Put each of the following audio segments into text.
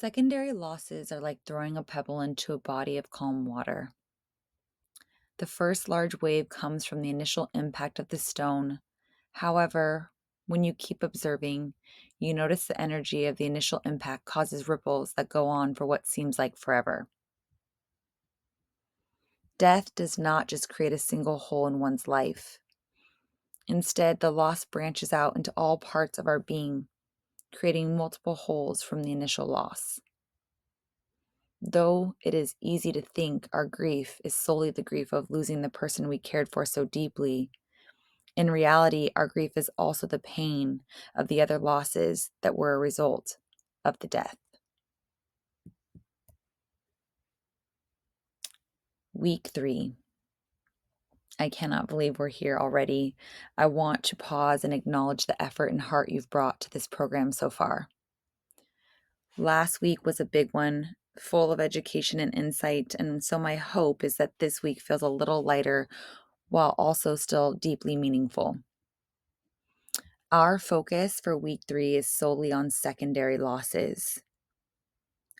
Secondary losses are like throwing a pebble into a body of calm water. The first large wave comes from the initial impact of the stone. However, when you keep observing, you notice the energy of the initial impact causes ripples that go on for what seems like forever. Death does not just create a single hole in one's life. Instead, the loss branches out into all parts of our being, creating multiple holes from the initial loss. Though it is easy to think our grief is solely the grief of losing the person we cared for so deeply, in reality, our grief is also the pain of the other losses that were a result of the death. Week 3. I cannot believe we're here already. I want to pause and acknowledge the effort and heart you've brought to this program so far. Last week was a big one, full of education and insight, and so my hope is that this week feels a little lighter while also still deeply meaningful. Our focus for week 3 is solely on secondary losses.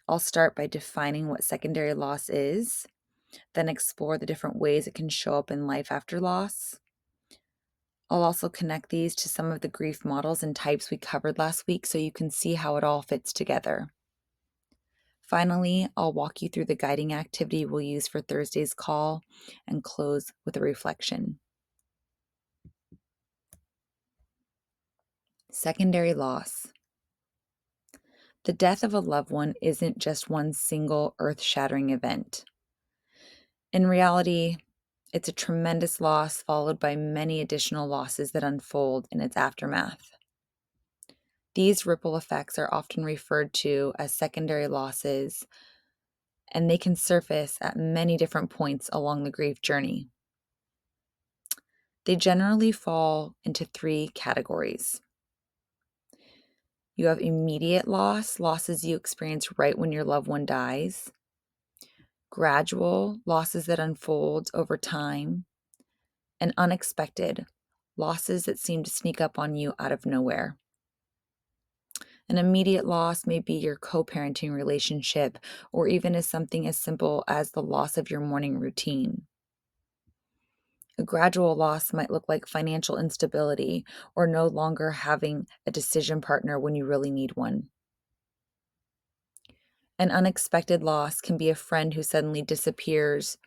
I'll start by defining what secondary loss is, then explore the different ways it can show up in life after loss. I'll also connect these to some of the grief models and types we covered last week so you can see how it all fits together. Finally, I'll walk you through the guiding activity we'll use for Thursday's call and close with a reflection. Secondary loss. The death of a loved one isn't just one single earth-shattering event. In reality, it's a tremendous loss followed by many additional losses that unfold in its aftermath. These ripple effects are often referred to as secondary losses, and they can surface at many different points along the grief journey. They generally fall into 3 categories. You have immediate loss, losses you experience right when your loved one dies, gradual losses that unfold over time, and unexpected losses that seem to sneak up on you out of nowhere. An immediate loss may be your co-parenting relationship, or even as something as simple as the loss of your morning routine. A gradual loss might look like financial instability or no longer having a decision partner when you really need one. An unexpected loss can be a friend who suddenly disappears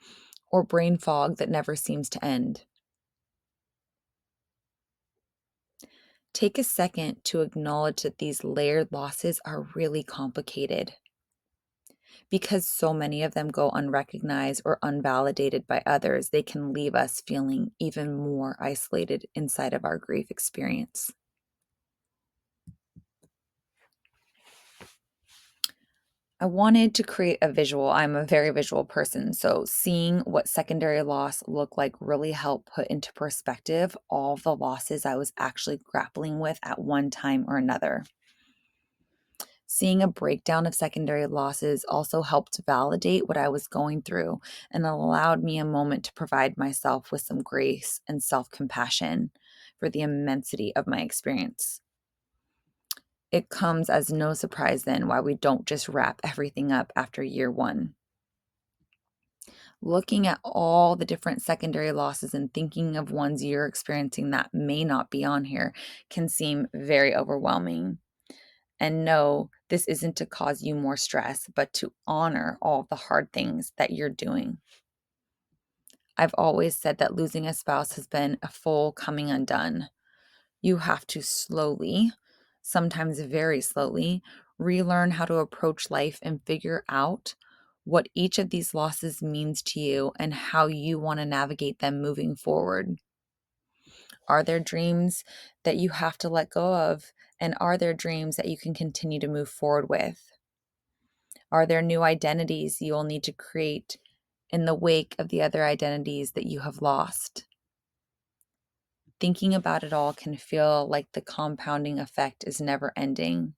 or brain fog that never seems to end. Take a second to acknowledge that these layered losses are really complicated. Because so many of them go unrecognized or unvalidated by others, they can leave us feeling even more isolated inside of our grief experience. I wanted to create a visual. I'm a very visual person, so seeing what secondary loss looked like really helped put into perspective all the losses I was actually grappling with at one time or another. Seeing a breakdown of secondary losses also helped validate what I was going through and allowed me a moment to provide myself with some grace and self-compassion for the immensity of my experience. It comes as no surprise then why we don't just wrap everything up after year 1. Looking at all the different secondary losses and thinking of ones you're experiencing that may not be on here can seem very overwhelming. And no, this isn't to cause you more stress, but to honor all the hard things that you're doing. I've always said that losing a spouse has been a full coming undone. You have to slowly, sometimes very slowly, relearn how to approach life and figure out what each of these losses means to you and how you want to navigate them moving forward. Are there dreams that you have to let go of? And are there dreams that you can continue to move forward with? Are there new identities you will need to create in the wake of the other identities that you have lost? Thinking about it all can feel like the compounding effect is never ending,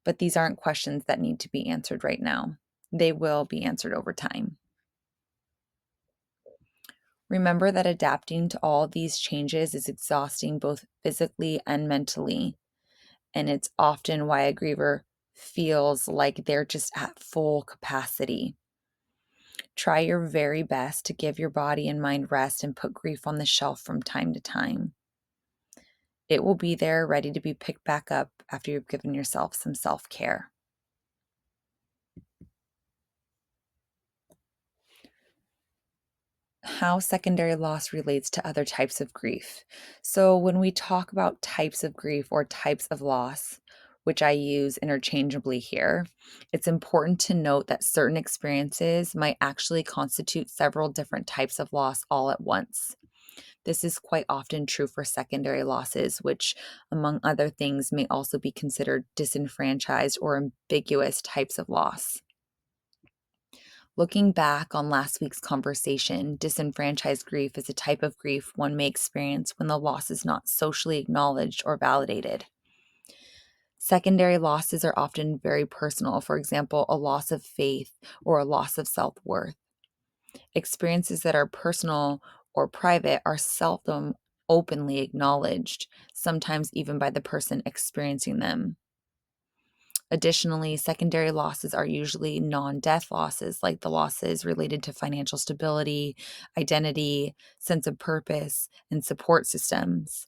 but these aren't questions that need to be answered right now. They will be answered over time. Remember that adapting to all these changes is exhausting both physically and mentally, and it's often why a griever feels like they're just at full capacity. Try your very best to give your body and mind rest and put grief on the shelf from time to time. It will be there ready to be picked back up after you've given yourself some self-care. How secondary loss relates to other types of grief. So, when we talk about types of grief or types of loss, which I use interchangeably here, it's important to note that certain experiences might actually constitute several different types of loss all at once. This is quite often true for secondary losses, which, among other things, may also be considered disenfranchised or ambiguous types of loss. Looking back on last week's conversation, disenfranchised grief is a type of grief one may experience when the loss is not socially acknowledged or validated. Secondary losses are often very personal, for example, a loss of faith or a loss of self worth. Experiences that are personal or private are seldom openly acknowledged, sometimes even by the person experiencing them. Additionally, secondary losses are usually non death losses, like the losses related to financial stability, identity, sense of purpose, and support systems.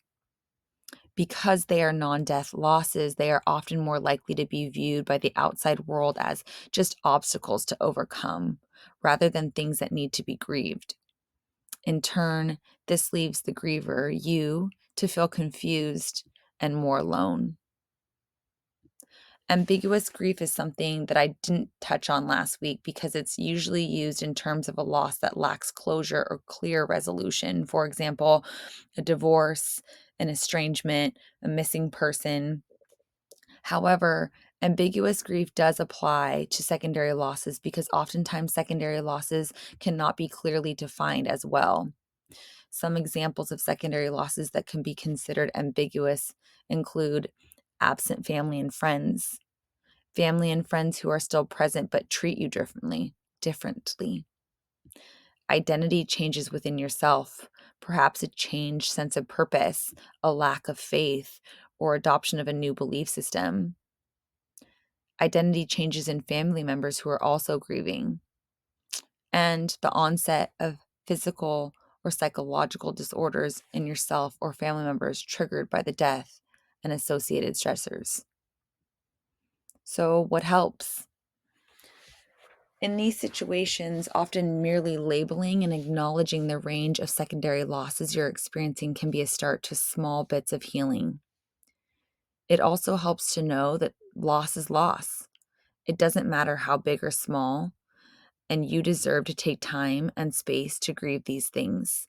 Because they are non death losses, they are often more likely to be viewed by the outside world as just obstacles to overcome, rather than things that need to be grieved. In turn, this leaves the griever, you, to feel confused and more alone. Ambiguous grief is something that I didn't touch on last week because it's usually used in terms of a loss that lacks closure or clear resolution. For example, a divorce, an estrangement, a missing person. However, ambiguous grief does apply to secondary losses because oftentimes secondary losses cannot be clearly defined as well. Some examples of secondary losses that can be considered ambiguous include absent family and friends who are still present but treat you differently. Identity changes within yourself, perhaps a changed sense of purpose, a lack of faith, or adoption of a new belief system. Identity changes in family members who are also grieving, and the onset of physical or psychological disorders in yourself or family members triggered by the death and associated stressors. So, what helps? In these situations, often merely labeling and acknowledging the range of secondary losses you're experiencing can be a start to small bits of healing. It also helps to know that loss is loss. It doesn't matter how big or small, and you deserve to take time and space to grieve these things.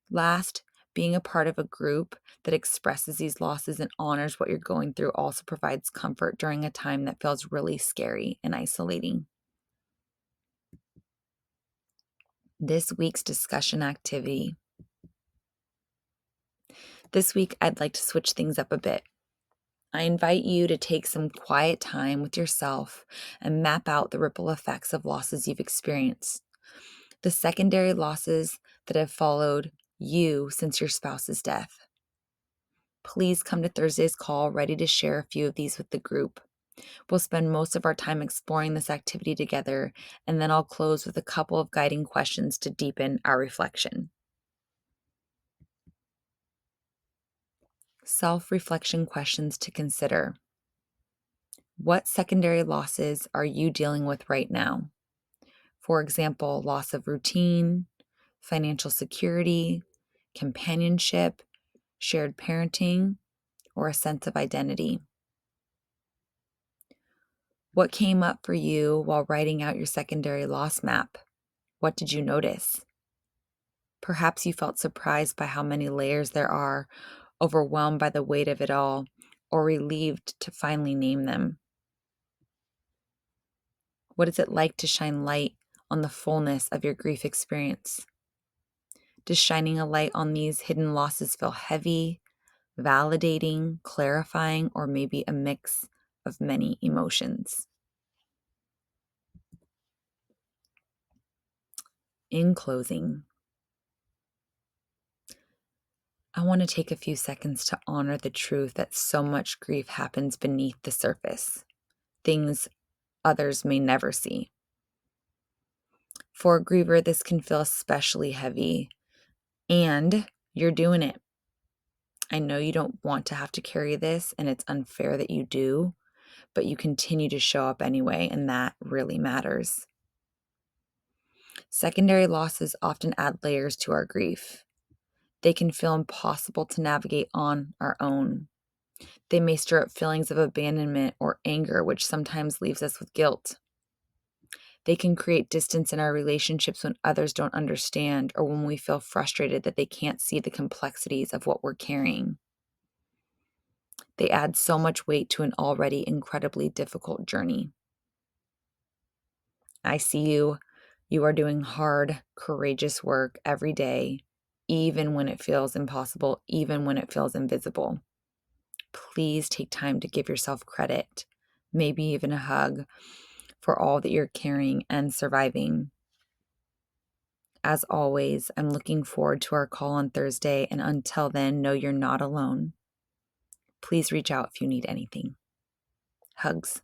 Last, being a part of a group that expresses these losses and honors what you're going through also provides comfort during a time that feels really scary and isolating. This week's discussion activity. This week, I'd like to switch things up a bit. I invite you to take some quiet time with yourself and map out the ripple effects of losses you've experienced. The secondary losses that have followed you since your spouse's death. Please come to Thursday's call ready to share a few of these with the group. We'll spend most of our time exploring this activity together, and then I'll close with a couple of guiding questions to deepen our reflection. Self-reflection questions to consider. What secondary losses are you dealing with right now? For example, loss of routine, financial security, companionship, shared parenting, or a sense of identity. What came up for you while writing out your secondary loss map? What did you notice? Perhaps you felt surprised by how many layers there are, overwhelmed by the weight of it all, or relieved to finally name them. What is it like to shine light on the fullness of your grief experience? Does shining a light on these hidden losses feel heavy, validating, clarifying, or maybe a mix of many emotions? In closing, I want to take a few seconds to honor the truth that so much grief happens beneath the surface. things others may never see. For a griever, this can feel especially heavy, and you're doing it. I know you don't want to have to carry this, and it's unfair that you do, but you continue to show up anyway, and that really matters. Secondary losses often add layers to our grief. They can feel impossible to navigate on our own. They may stir up feelings of abandonment or anger, which sometimes leaves us with guilt. They can create distance in our relationships when others don't understand or when we feel frustrated that they can't see the complexities of what we're carrying. They add so much weight to an already incredibly difficult journey. I see you. You are doing hard, courageous work every day, even when it feels impossible, even when it feels invisible. Please take time to give yourself credit, maybe even a hug, for all that you're carrying and surviving. As always, I'm looking forward to our call on Thursday, and until then, know you're not alone. Please reach out if you need anything. Hugs.